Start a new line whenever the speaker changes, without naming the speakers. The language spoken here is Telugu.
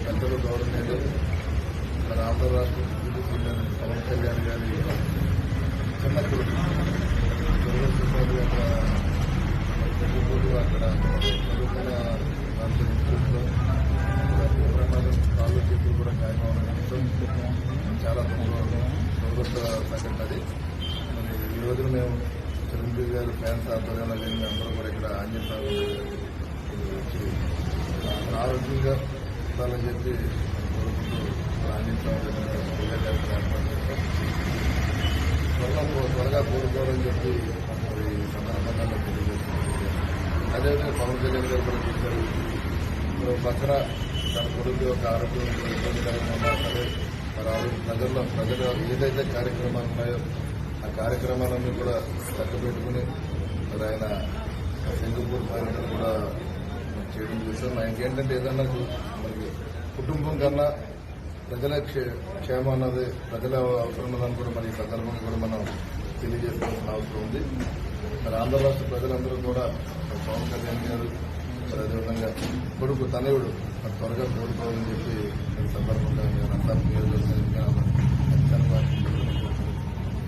పెద్దలు గౌరవనీయులు మన ఆంధ్ర రాష్ట్ర ముఖ్యమంత్రి పవన్ కళ్యాణ్ గారి చిన్న కొడుకు అక్కడ చదువుకున్న దాంట్లో ఇన్స్టిట్యూట్లో ప్రమాదం కాళ్ళు చేతులు కూడా గాయమవడం చాలా దురదృష్ట సంఘటన అది. మరి ఈ రోజున మేము చిరంజీవి గారి ఫ్యాన్స్ ఆధ్వర్యంలో మేము అందరూ కూడా ఇక్కడ ఆంజనేయ వచ్చి ఆరోగ్యంగా ఉండాలని చెప్పి కోరుకుంటూ ఆంజనేయ త్వరగా కోరుకోవాలని చెప్పి ఈ సందర్భంగా తెలియజేస్తున్నాం. అదేవిధంగా పవన్ కళ్యాణ్ గారు కూడా చూశారు. ఇప్పుడు పక్కన తన కొడుకు యొక్క ఆరోగ్యం ఇబ్బందికరంగా ఉన్నా సరే మరి ప్రజలు ఏదైతే కార్యక్రమాలు ఉన్నాయో ఆ కార్యక్రమాలన్నీ కూడా చక్కబెట్టుకుని మరి ఆయన సింగపూర్ పర్యటన కూడా చేయడం చేశారు. ఆయనకి ఏంటంటే ఏదన్నా మరి కుటుంబం కన్నా ప్రజల క్షేమం అన్నది ప్రజల అవసరం ఉన్నదని కూడా మరి ఈ సందర్భంగా కూడా మనం తెలియజేసుకోవాల్సిన అవసరం ఉంది. మరి ఆంధ్ర రాష్ట్ర ప్రజలందరూ కూడా పవన్ కళ్యాణ్ గారు మరి అదేవిధంగా కొడుకు తనయుడు మరి త్వరగా కోరుకోవాలని చెప్పి ఈ సందర్భంగా నేను అంతా